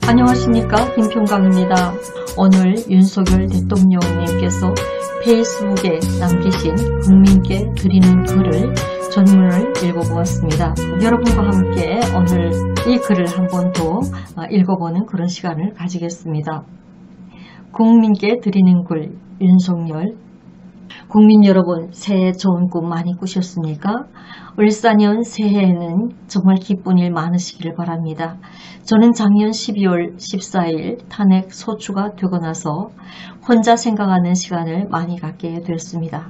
안녕하십니까, 김평강입니다. 오늘 윤석열 대통령님께서 페이스북에 남기신 국민께 드리는 글을 전문을 읽어보았습니다. 여러분과 함께 오늘 이 글을 한 번 더 읽어보는 그런 시간을 가지겠습니다. 국민께 드리는 글, 윤석열. 국민 여러분, 새해 좋은 꿈 많이 꾸셨습니까? 을사년 새해에는 정말 기쁜 일 많으시기를 바랍니다. 저는 작년 12월 14일 탄핵 소추가 되고 나서 혼자 생각하는 시간을 많이 갖게 됐습니다.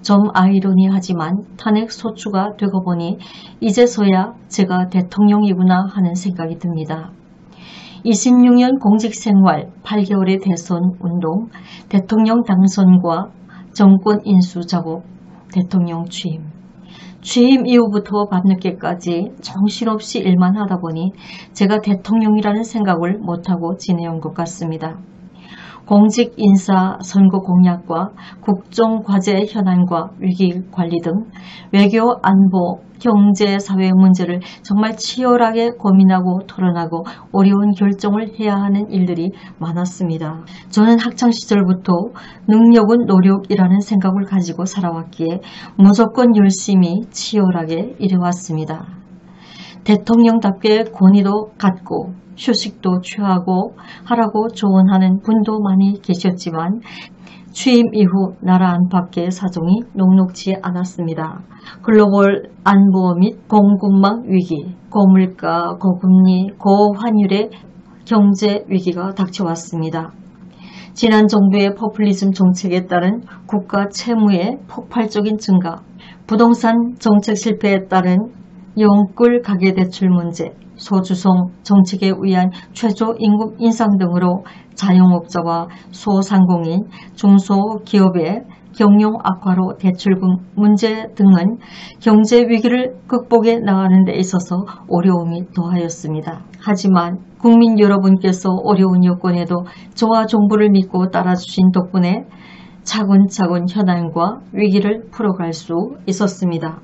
좀 아이러니하지만 탄핵 소추가 되고 보니 이제서야 제가 대통령이구나 하는 생각이 듭니다. 26년 공직생활, 8개월의 대선 운동, 대통령 당선과 정권 인수 작업, 대통령 취임 이후부터 밤늦게까지 정신없이 일만 하다 보니 제가 대통령이라는 생각을 못하고 지내온 것 같습니다. 공직 인사 선거 공약과 국정과제 현안과 위기관리 등 외교 안보 경제 사회 문제를 정말 치열하게 고민하고 토론하고 어려운 결정을 해야 하는 일들이 많았습니다. 저는 학창시절부터 능력은 노력이라는 생각을 가지고 살아왔기에 무조건 열심히 치열하게 일해왔습니다. 대통령답게 권위도 갖고 휴식도 취하고 하라고 조언하는 분도 많이 계셨지만 취임 이후 나라 안팎의 사정이 녹록지 않았습니다. 글로벌 안보 및 공급망 위기, 고물가, 고금리, 고환율의 경제 위기가 닥쳐왔습니다. 지난 정부의 포퓰리즘 정책에 따른 국가 채무의 폭발적인 증가, 부동산 정책 실패에 따른 영끌 가계대출 문제, 소주성 정책에 의한 최저임금 인상 등으로 자영업자와 소상공인, 중소기업의 경영 악화로 대출금 문제 등은 경제 위기를 극복해 나가는 데 있어서 어려움이 더하였습니다. 하지만 국민 여러분께서 어려운 여건에도 저와 정부를 믿고 따라주신 덕분에 차근차근 현안과 위기를 풀어갈 수 있었습니다.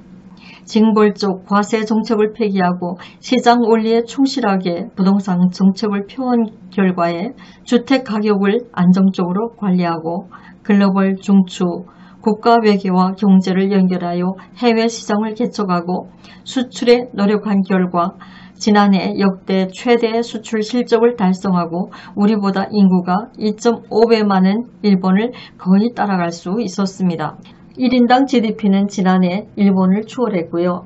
징벌적 과세 정책을 폐기하고 시장 원리에 충실하게 부동산 정책을 펴온 결과에 주택 가격을 안정적으로 관리하고 글로벌 중추, 국가 외교와 경제를 연결하여 해외 시장을 개척하고 수출에 노력한 결과 지난해 역대 최대 수출 실적을 달성하고 우리보다 인구가 2.5배 많은 일본을 거의 따라갈 수 있었습니다. 1인당 GDP는 지난해 일본을 추월했고요.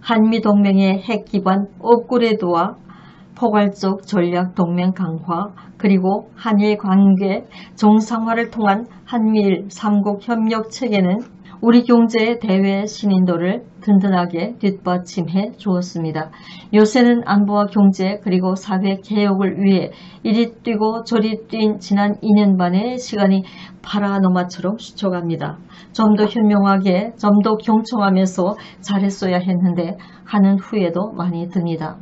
한미동맹의 핵 기반 업그레이드와 포괄적 전략 동맹 강화, 그리고 한일 관계 정상화를 통한 한미일 3국 협력 체계는 우리 경제의 대외 신인도를 든든하게 뒷받침해 주었습니다. 요새는 안보와 경제 그리고 사회 개혁을 위해 이리 뛰고 저리 뛴 지난 2년 반의 시간이 파라노마처럼 스쳐갑니다. 좀 더 현명하게, 좀 더 경청하면서 잘했어야 했는데 하는 후회도 많이 듭니다.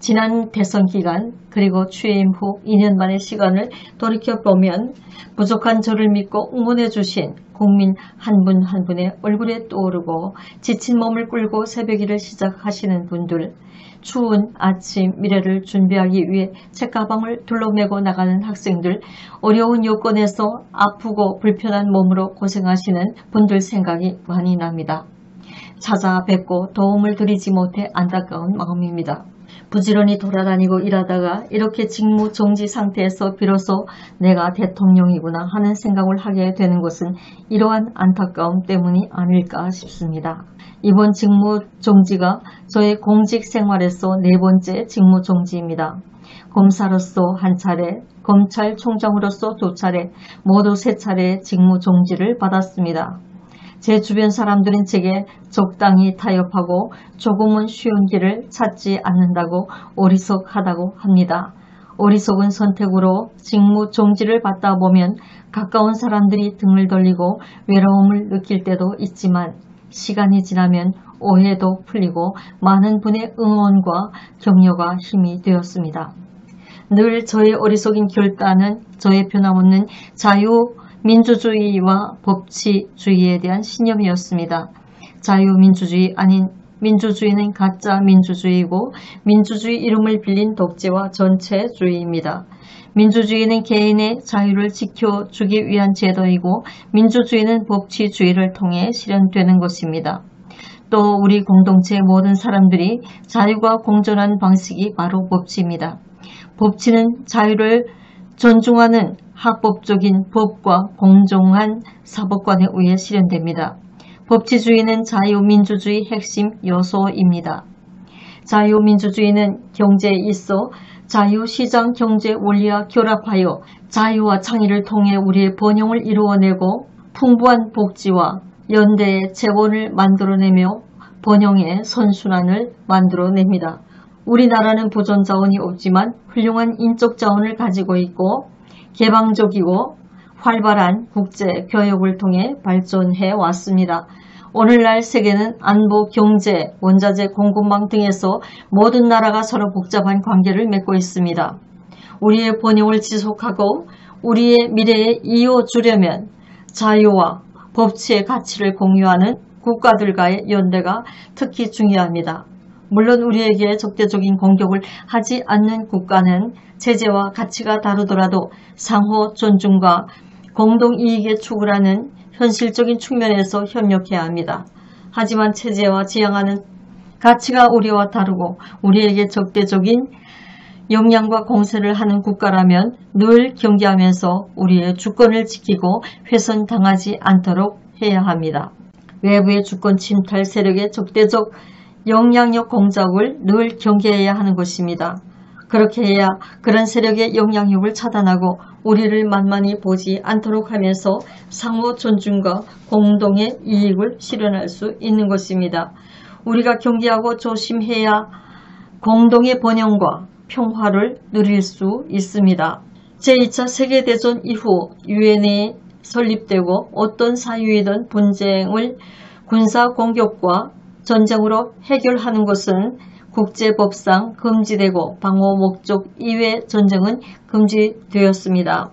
지난 대선 기간 그리고 취임 후 2년 만의 시간을 돌이켜보면 부족한 저를 믿고 응원해 주신 국민 한 분 한 분의 얼굴에 떠오르고 지친 몸을 끌고 새벽일을 시작하시는 분들, 추운 아침 미래를 준비하기 위해 책가방을 둘러매고 나가는 학생들, 어려운 여건에서 아프고 불편한 몸으로 고생하시는 분들 생각이 많이 납니다. 찾아뵙고 도움을 드리지 못해 안타까운 마음입니다. 부지런히 돌아다니고 일하다가 이렇게 직무 정지 상태에서 비로소 내가 대통령이구나 하는 생각을 하게 되는 것은 이러한 안타까움 때문이 아닐까 싶습니다. 이번 직무 정지가 저의 공직 생활에서 4번째 직무 정지입니다. 검사로서 1차례, 검찰총장으로서 2차례, 모두 3차례의 직무 정지를 받았습니다. 제 주변 사람들은 제게 적당히 타협하고 조금은 쉬운 길을 찾지 않는다고 어리석하다고 합니다. 어리석은 선택으로 직무 정지를 받다 보면 가까운 사람들이 등을 돌리고 외로움을 느낄 때도 있지만 시간이 지나면 오해도 풀리고 많은 분의 응원과 격려가 힘이 되었습니다. 늘 저의 어리석인 결단은 저의 변함없는 자유민주주의와 법치주의에 대한 신념이었습니다. 자유민주주의 아닌 민주주의는 가짜 민주주의고 민주주의 이름을 빌린 독재와 전체주의입니다. 민주주의는 개인의 자유를 지켜주기 위한 제도이고 민주주의는 법치주의를 통해 실현되는 것입니다. 또 우리 공동체의 모든 사람들이 자유가 공존한 방식이 바로 법치입니다. 법치는 자유를 존중하는 합법적인 법과 공정한 사법관에 의해 실현됩니다. 법치주의는 자유민주주의 핵심 요소입니다. 자유민주주의는 경제에 있어 자유시장 경제 원리와 결합하여 자유와 창의를 통해 우리의 번영을 이루어내고 풍부한 복지와 연대의 재원을 만들어내며 번영의 선순환을 만들어냅니다. 우리나라는 보존 자원이 없지만 훌륭한 인적 자원을 가지고 있고 개방적이고 활발한 국제 교역을 통해 발전해 왔습니다. 오늘날 세계는 안보, 경제, 원자재 공급망 등에서 모든 나라가 서로 복잡한 관계를 맺고 있습니다. 우리의 번영을 지속하고 우리의 미래에 이어주려면 자유와 법치의 가치를 공유하는 국가들과의 연대가 특히 중요합니다. 물론 우리에게 적대적인 공격을 하지 않는 국가는 체제와 가치가 다르더라도 상호 존중과 공동이익에 추구하는 현실적인 측면에서 협력해야 합니다. 하지만 체제와 지향하는 가치가 우리와 다르고 우리에게 적대적인 영향과 공세를 하는 국가라면 늘 경계하면서 우리의 주권을 지키고 훼손당하지 않도록 해야 합니다. 외부의 주권 침탈 세력의 적대적 영향력 공작을 늘 경계해야 하는 것입니다. 그렇게 해야 그런 세력의 영향력을 차단하고 우리를 만만히 보지 않도록 하면서 상호 존중과 공동의 이익을 실현할 수 있는 것입니다. 우리가 경계하고 조심해야 공동의 번영과 평화를 누릴 수 있습니다. 제2차 세계대전 이후 유엔이 설립되고 어떤 사유이든 분쟁을 군사공격과 전쟁으로 해결하는 것은 국제법상 금지되고 방어 목적 이외 전쟁은 금지되었습니다.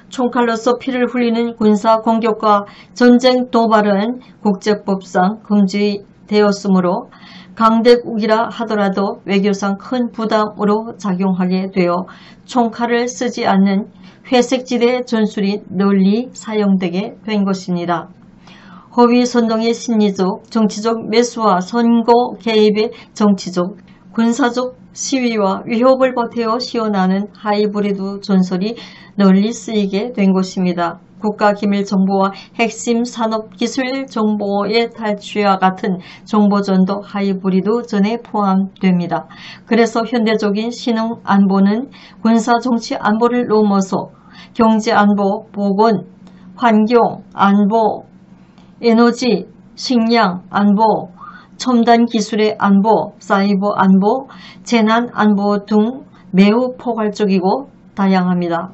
총칼로서 피를 흘리는 군사공격과 전쟁 도발은 국제법상 금지되었으므로 강대국이라 하더라도 외교상 큰 부담으로 작용하게 되어 총칼을 쓰지 않는 회색지대 전술이 널리 사용되게 된 것입니다. 허위선동의 심리적, 정치적 매수와 선거 개입의 정치적, 군사적 시위와 위협을 버텨 시원하는 하이브리드 전설이 널리 쓰이게 된 것입니다. 국가기밀정보와 핵심 산업기술 정보의 탈취와 같은 정보전도 하이브리드 전에 포함됩니다. 그래서 현대적인 신흥안보는 군사정치안보를 넘어서 경제안보, 보건, 환경안보, 에너지, 식량, 안보, 첨단 기술의 안보, 사이버 안보, 재난 안보 등 매우 포괄적이고 다양합니다.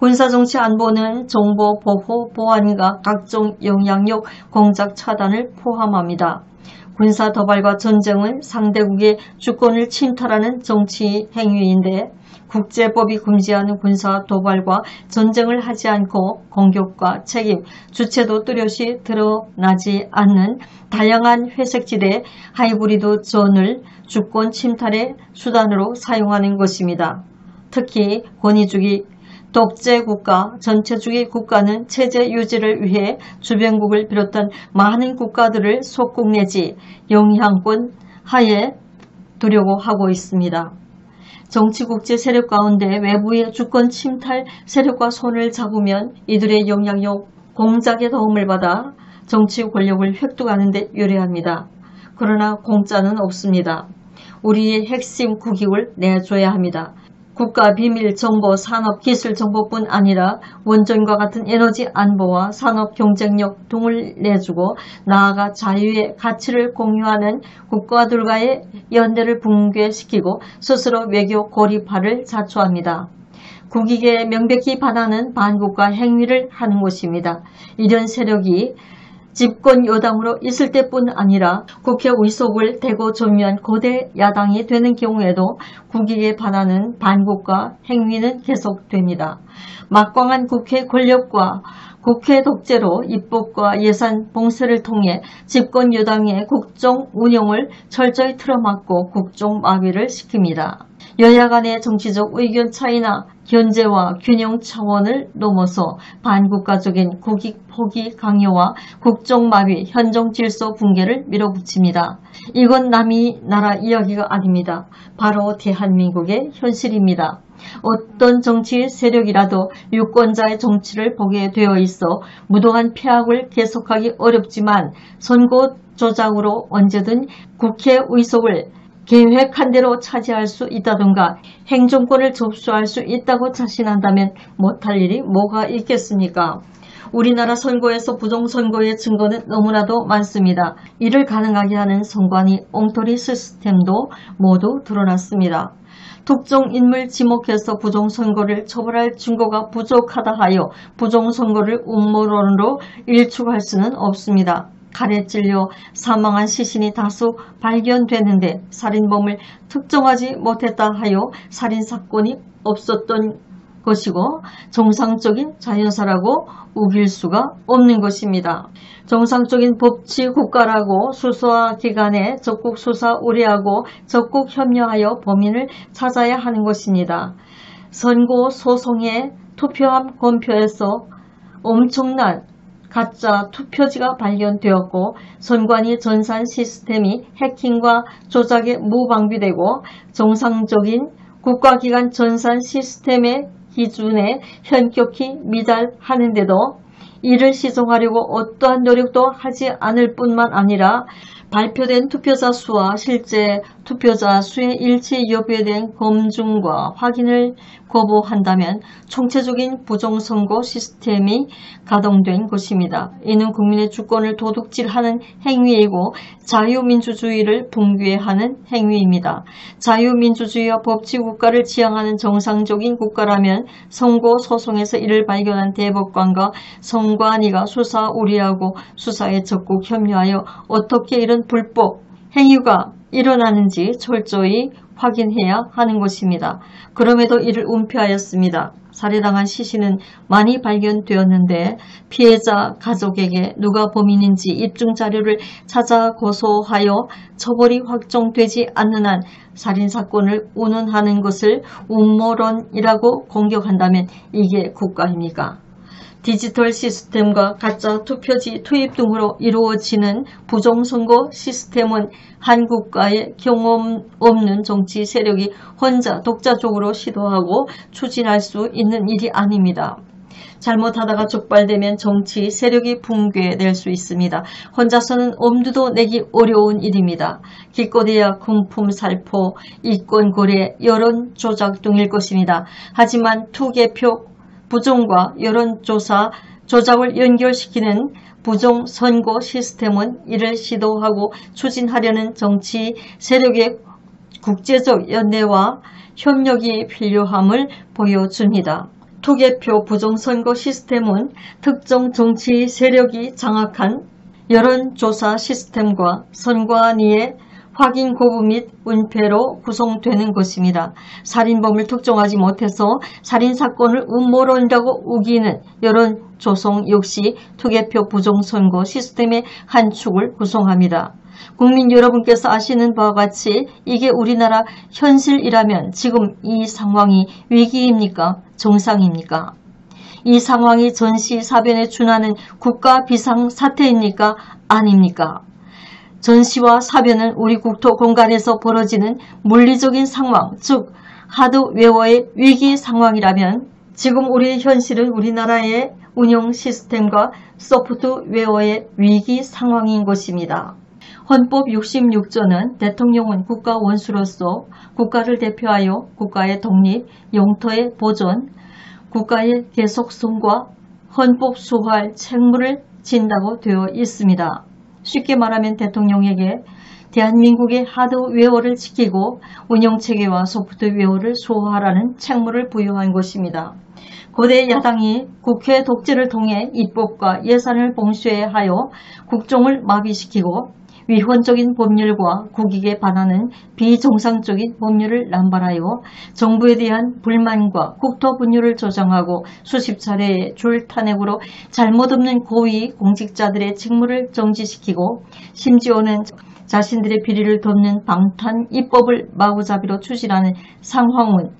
군사정치 안보는 정보 보호, 보안과 각종 영향력 공작 차단을 포함합니다. 군사 도발과 전쟁은 상대국의 주권을 침탈하는 정치 행위인데 국제법이 금지하는 군사 도발과 전쟁을 하지 않고 공격과 책임, 주체도 뚜렷이 드러나지 않는 다양한 회색지대 하이브리드 전을 주권 침탈의 수단으로 사용하는 것입니다. 특히 권위주의, 독재국가, 전체주의 국가는 체제 유지를 위해 주변국을 비롯한 많은 국가들을 속국 내지 영향권 하에 두려고 하고 있습니다. 정치국제 세력 가운데 외부의 주권 침탈 세력과 손을 잡으면 이들의 영향력 공작의 도움을 받아 정치 권력을 획득하는 데 유리합니다. 그러나 공짜는 없습니다. 우리의 핵심 국익을 내줘야 합니다. 국가 비밀 정보, 산업 기술 정보뿐 아니라 원전과 같은 에너지 안보와 산업 경쟁력 등을 내주고 나아가 자유의 가치를 공유하는 국가들과의 연대를 붕괴시키고 스스로 외교 고립화를 자초합니다. 국익에 명백히 반하는 반국가 행위를 하는 것입니다. 이런 세력이 집권 여당으로 있을 때뿐 아니라 국회 의석을 대거 점유한 거대 야당이 되는 경우에도 국익에 반하는 반국가 행위는 계속됩니다. 막강한 국회 권력과 국회 독재로 입법과 예산 봉쇄를 통해 집권 여당의 국정 운영을 철저히 틀어막고 국정 마비를 시킵니다. 여야 간의 정치적 의견 차이나 견제와 균형 차원을 넘어서 반국가적인 국익 포기 강요와 국정 마비, 현정 질서 붕괴를 밀어붙입니다. 이건 남이 나라 이야기가 아닙니다. 바로 대한민국의 현실입니다. 어떤 정치 세력이라도 유권자의 정치를 보게 되어 있어 무도한 폐악을 계속하기 어렵지만 선거 조작으로 언제든 국회 의석을 계획한 대로 차지할 수 있다던가 행정권을 접수할 수 있다고 자신한다면 못할 일이 뭐가 있겠습니까? 우리나라 선거에서 부정선거의 증거는 너무나도 많습니다. 이를 가능하게 하는 선관위 엉터리 시스템도 모두 드러났습니다. 특정 인물 지목해서 부정선거를 처벌할 증거가 부족하다 하여 부정선거를 음모론으로 일축할 수는 없습니다. 칼에 찔려 사망한 시신이 다수 발견되는데 살인범을 특정하지 못했다 하여 살인사건이 없었던 것이고 정상적인 자연사라고 우길 수가 없는 것입니다. 정상적인 법치 국가라고 수사기관에 적극 수사 의뢰하고 적극 협력하여 범인을 찾아야 하는 것입니다. 선거 소송에 투표함 검표에서 엄청난 가짜 투표지가 발견되었고 선관위 전산 시스템이 해킹과 조작에 무방비되고 정상적인 국가기관 전산 시스템의 기준에 현격히 미달하는데도 이를 시정하려고 어떠한 노력도 하지 않을 뿐만 아니라 발표된 투표자 수와 실제 투표자 수의 일치 여부에 대한 검증과 확인을 거부한다면 총체적인 부정선거 시스템이 가동된 것입니다. 이는 국민의 주권을 도둑질하는 행위이고 자유민주주의를 붕괴하는 행위입니다. 자유민주주의와 법치국가를 지향하는 정상적인 국가라면 선거 소송에서 이를 발견한 대법관과 선관위가 수사 의뢰하고 수사에 적극 협력하여 어떻게 이런 불법 행위가 일어나는지 철저히 확인해야 하는 것입니다. 그럼에도 이를 은폐하였습니다. 살해당한 시신은 많이 발견되었는데 피해자 가족에게 누가 범인인지 입증 자료를 찾아 고소하여 처벌이 확정되지 않는 한 살인사건을 운운하는 것을 음모론이라고 공격한다면 이게 국가입니까? 디지털 시스템과 가짜 투표지 투입 등으로 이루어지는 부정선거 시스템은 한 국가의 경험 없는 정치 세력이 혼자 독자적으로 시도하고 추진할 수 있는 일이 아닙니다. 잘못하다가 적발되면 정치 세력이 붕괴될 수 있습니다. 혼자서는 엄두도 내기 어려운 일입니다. 기껏해야 금품살포, 이권거래, 여론조작 등일 것입니다. 하지만 투개표 부정과 여론조사 조작을 연결시키는 부정선거 시스템은 이를 시도하고 추진하려는 정치 세력의 국제적 연대와 협력이 필요함을 보여줍니다. 투개표 부정선거 시스템은 특정 정치 세력이 장악한 여론조사 시스템과 선관위의 확인 거부 및 은폐로 구성되는 것입니다. 살인범을 특정하지 못해서 살인사건을 음모론이라고 우기는 여론조성 역시 투개표 부정선거 시스템의 한 축을 구성합니다. 국민 여러분께서 아시는 바와 같이 이게 우리나라 현실이라면 지금 이 상황이 위기입니까? 정상입니까? 이 상황이 전시사변에 준하는 국가 비상사태입니까? 아닙니까? 전시와 사변은 우리 국토 공간에서 벌어지는 물리적인 상황, 즉 하드웨어의 위기 상황이라면 지금 우리의 현실은 우리나라의 운영 시스템과 소프트웨어의 위기 상황인 것입니다. 헌법 66조는 대통령은 국가 원수로서 국가를 대표하여 국가의 독립, 영토의 보존, 국가의 계속성과 헌법 수호할 책무를 진다고 되어 있습니다. 쉽게 말하면 대통령에게 대한민국의 하드웨어를 지키고 운영체계와 소프트웨어를 수호하라는 책무를 부여한 것입니다. 고대 야당이 국회 독재를 통해 입법과 예산을 봉쇄하여 국정을 마비시키고 위헌적인 법률과 국익에 반하는 비정상적인 법률을 남발하여 정부에 대한 불만과 국토 분열을 조장하고 수십 차례의 줄 탄핵으로 잘못 없는 고위 공직자들의 직무를 정지시키고 심지어는 자신들의 비리를 덮는 방탄 입법을 마구잡이로 추진하는 상황은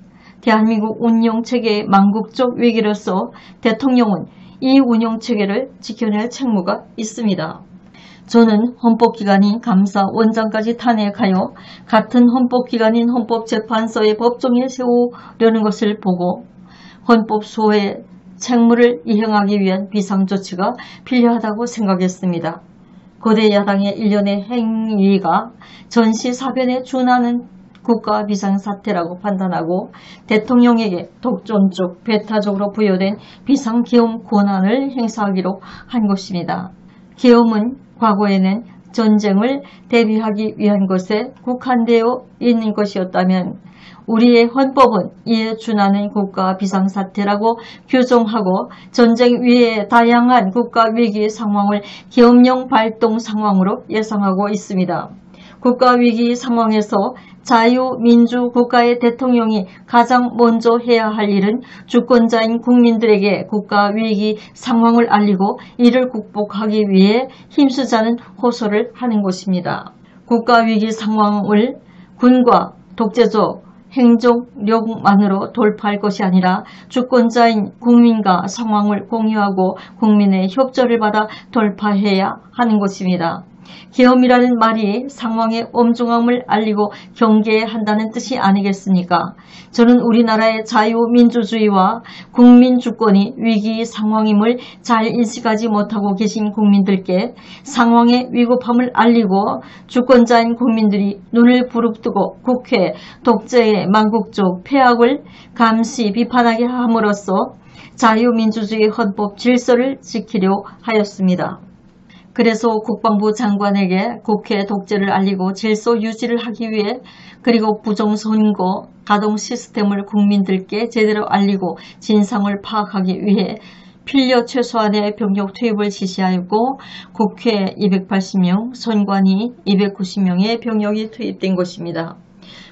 대한민국 운영체계의 망국적 위기로서 대통령은 이 운영체계를 지켜낼 책무가 있습니다. 저는 헌법기관인 감사원장까지 탄핵하여 같은 헌법기관인 헌법재판소의 법정에 세우려는 것을 보고 헌법 수호의 책무를 이행하기 위한 비상조치가 필요하다고 생각했습니다. 거대 야당의 일련의 행위가 전시사변에 준하는 국가 비상사태라고 판단하고 대통령에게 독점적, 배타적으로 부여된 비상계엄 권한을 행사하기로 한 것입니다. 계엄은 과거에는 전쟁을 대비하기 위한 것에 국한되어 있는 것이었다면 우리의 헌법은 이에 준하는 국가 비상사태라고 규정하고 전쟁 위에 다양한 국가 위기 상황을 계엄령 발동 상황으로 예상하고 있습니다. 국가 위기 상황에서 자유민주국가의 대통령이 가장 먼저 해야 할 일은 주권자인 국민들에게 국가 위기 상황을 알리고 이를 극복하기 위해 힘쓰자는 호소를 하는 것입니다. 국가 위기 상황을 군과 독재적 행정력만으로 돌파할 것이 아니라 주권자인 국민과 상황을 공유하고 국민의 협조를 받아 돌파해야 하는 것입니다. 계엄이라는 말이 상황의 엄중함을 알리고 경계한다는 뜻이 아니겠습니까? 저는 우리나라의 자유민주주의와 국민주권이 위기 상황임을 잘 인식하지 못하고 계신 국민들께 상황의 위급함을 알리고 주권자인 국민들이 눈을 부릅뜨고 국회 독재의 망국적 폐악을 감시 비판하게 함으로써 자유민주주의 헌법 질서를 지키려 하였습니다. 그래서 국방부 장관에게 국회 독재를 알리고 질서 유지를 하기 위해 그리고 부정선거 가동 시스템을 국민들께 제대로 알리고 진상을 파악하기 위해 필요 최소한의 병력 투입을 지시하였고 국회 280명, 선관위 290명의 병력이 투입된 것입니다.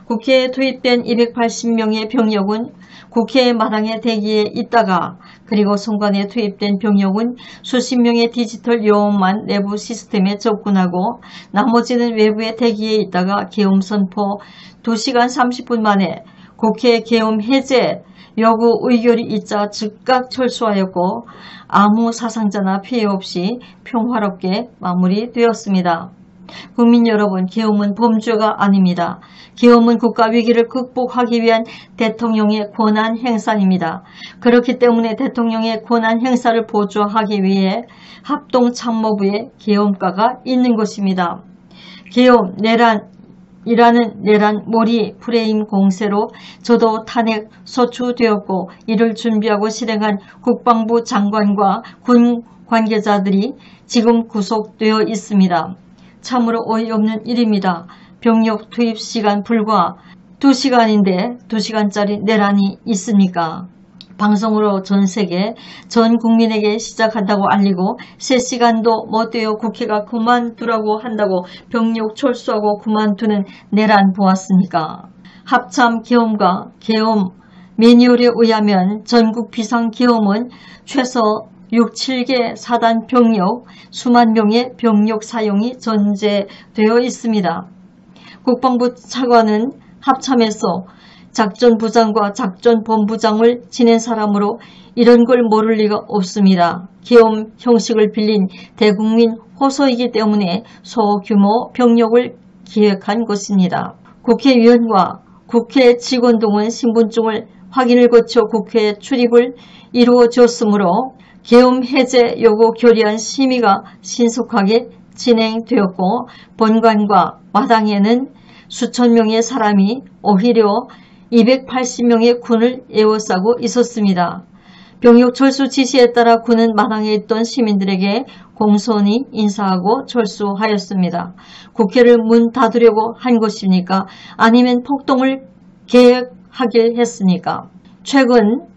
국회에 투입된 280명의 병력은 국회 마당에 대기에 있다가 그리고 선관위에 투입된 병력은 수십 명의 디지털 요원만 내부 시스템에 접근하고 나머지는 외부에 대기에 있다가 계엄 선포 2시간 30분 만에 국회 계엄 해제 여구 의결이 있자 즉각 철수하였고 아무 사상자나 피해 없이 평화롭게 마무리되었습니다. 국민 여러분, 계엄은 범죄가 아닙니다. 계엄은 국가 위기를 극복하기 위한 대통령의 권한 행사입니다. 그렇기 때문에 대통령의 권한 행사를 보조하기 위해 합동참모부에 계엄과가 있는 것입니다. 계엄, 내란이라는 내란 몰이 프레임 공세로 저도 탄핵 소추되었고 이를 준비하고 실행한 국방부 장관과 군 관계자들이 지금 구속되어 있습니다. 참으로 어이없는 일입니다. 병력 투입 시간 불과 2시간인데 2시간짜리 내란이 있습니까? 방송으로 전 세계 전 국민에게 시작한다고 알리고 3시간도 못 되어 국회가 그만두라고 한다고 병력 철수하고 그만두는 내란 보았습니까? 합참 계엄과 계엄 매뉴얼에 의하면 전국 비상계엄은 최소 6, 7개 사단 병력, 수만 명의 병력 사용이 전제되어 있습니다. 국방부 차관은 합참에서 작전부장과 작전본부장을 지낸 사람으로 이런 걸 모를 리가 없습니다. 계엄 형식을 빌린 대국민 호소이기 때문에 소규모 병력을 기획한 것입니다. 국회의원과 국회 직원 등은 신분증을 확인을 거쳐 국회에 출입을 이루어졌으므로 계엄 해제 요구 결의안 심의가 신속하게 진행되었고 본관과 마당에는 수천 명의 사람이 오히려 280명의 군을 에워싸고 있었습니다. 병역 철수 지시에 따라 군은 마당에 있던 시민들에게 공손히 인사하고 철수하였습니다. 국회를 문 닫으려고 한 것입니까? 아니면 폭동을 계획하길 했습니까? 최근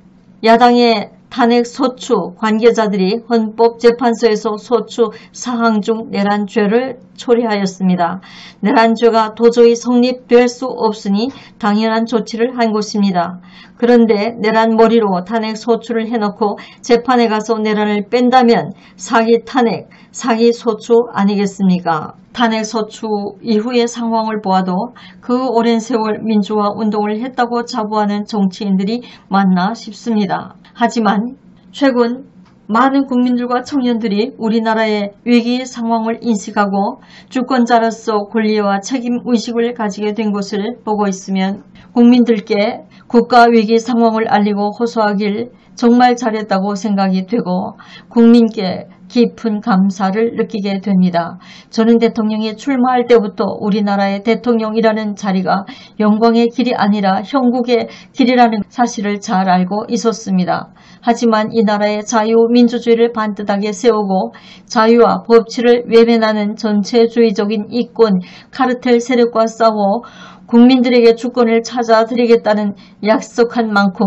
야당의 탄핵 소추 관계자들이 헌법재판소에서 소추 사항 중 내란죄를 초래하였습니다. 내란죄가 도저히 성립될 수 없으니 당연한 조치를 한 것입니다. 그런데 내란 머리로 탄핵 소추를 해놓고 재판에 가서 내란을 뺀다면 사기 탄핵, 사기 소추 아니겠습니까? 탄핵 소추 이후의 상황을 보아도 그 오랜 세월 민주화 운동을 했다고 자부하는 정치인들이 맞나 싶습니다. 하지만 최근 많은 국민들과 청년들이 우리나라의 위기 상황을 인식하고 주권자로서 권리와 책임의식을 가지게 된 것을 보고 있으면 국민들께 국가 위기 상황을 알리고 호소하길 정말 잘했다고 생각이 되고 국민께 깊은 감사를 느끼게 됩니다. 저는 대통령이 출마할 때부터 우리나라의 대통령이라는 자리가 영광의 길이 아니라 형국의 길이라는 사실을 잘 알고 있었습니다. 하지만 이 나라의 자유민주주의를 반듯하게 세우고 자유와 법치를 외면하는 전체주의적인 이권 카르텔 세력과 싸워 국민들에게 주권을 찾아드리겠다는 약속한 만큼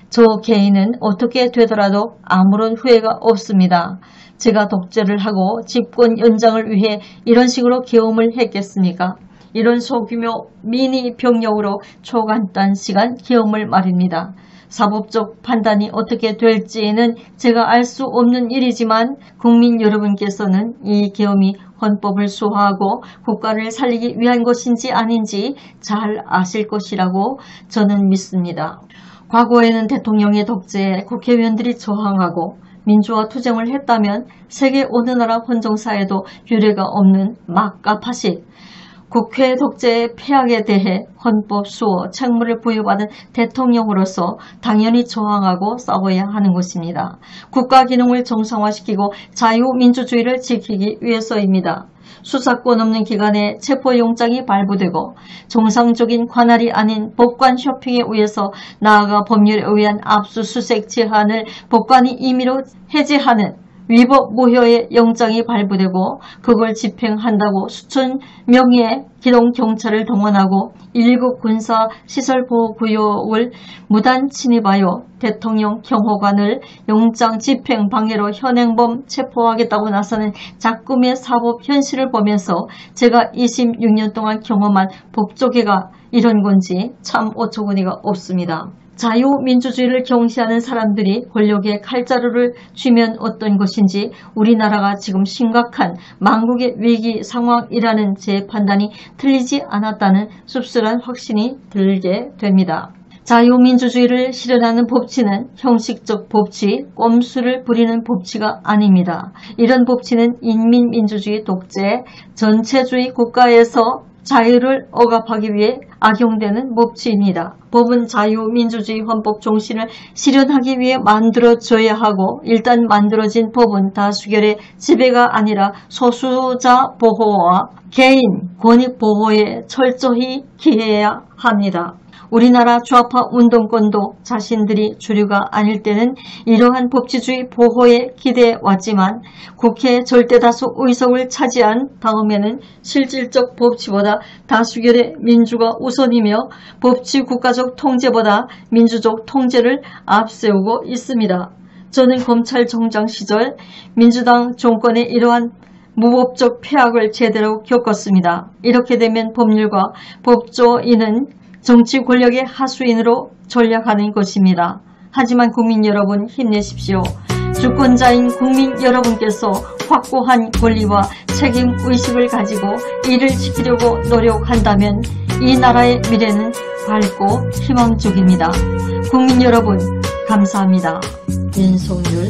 저 개인은 어떻게 되더라도 아무런 후회가 없습니다. 제가 독재를 하고 집권 연장을 위해 이런 식으로 계엄을 했겠습니까? 이런 소규모 미니 병력으로 초간단 시간 계엄을 말입니다. 사법적 판단이 어떻게 될지는 제가 알 수 없는 일이지만 국민 여러분께서는 이 계엄이 헌법을 수호하고 국가를 살리기 위한 것인지 아닌지 잘 아실 것이라고 저는 믿습니다. 과거에는 대통령의 독재에 국회의원들이 저항하고 민주화 투쟁을 했다면 세계 어느 나라 헌정사에도 유례가 없는 막가파식 국회 독재의 폐악에 대해 헌법 수호 책무를 부여받은 대통령으로서 당연히 저항하고 싸워야 하는 것입니다. 국가 기능을 정상화시키고 자유민주주의를 지키기 위해서입니다. 수사권 없는 기관에 체포영장이 발부되고 정상적인 관할이 아닌 법관 쇼핑에 의해서 나아가 법률에 의한 압수수색 제한을 법관이 임의로 해제하는 위법 무효의 영장이 발부되고 그걸 집행한다고 수천 명의 기동 경찰을 동원하고 1급 군사시설보호구역을 무단 침입하여 대통령 경호관을 영장 집행 방해로 현행범 체포하겠다고 나서는 작금의 사법 현실을 보면서 제가 26년 동안 경험한 법조계가 이런 건지 참 어처구니가 없습니다. 자유민주주의를 경시하는 사람들이 권력에 칼자루를 쥐면 어떤 것인지 우리나라가 지금 심각한 망국의 위기 상황이라는 제 판단이 틀리지 않았다는 씁쓸한 확신이 들게 됩니다. 자유민주주의를 실현하는 법치는 형식적 법치, 꼼수를 부리는 법치가 아닙니다. 이런 법치는 인민민주주의 독재, 전체주의 국가에서 자유를 억압하기 위해 악용되는 법치입니다. 법은 자유민주주의 헌법 정신을 실현하기 위해 만들어져야 하고 일단 만들어진 법은 다수결의 지배가 아니라 소수자 보호와 개인 권익 보호에 철저히 기해야 합니다. 우리나라 좌파 운동권도 자신들이 주류가 아닐 때는 이러한 법치주의 보호에 기대왔지만 국회 절대다수 의석을 차지한 다음에는 실질적 법치보다 다수결의 민주가 우선이며 법치 국가적 통제보다 민주적 통제를 앞세우고 있습니다. 저는 검찰총장 시절 민주당 정권의 이러한 무법적 폐악을 제대로 겪었습니다. 이렇게 되면 법률과 법조인은 정치 권력의 하수인으로 전략하는 것입니다. 하지만 국민 여러분 힘내십시오. 주권자인 국민 여러분께서 확고한 권리와 책임의식을 가지고 이를 지키려고 노력한다면 이 나라의 미래는 밝고 희망적입니다. 국민 여러분 감사합니다. 윤석열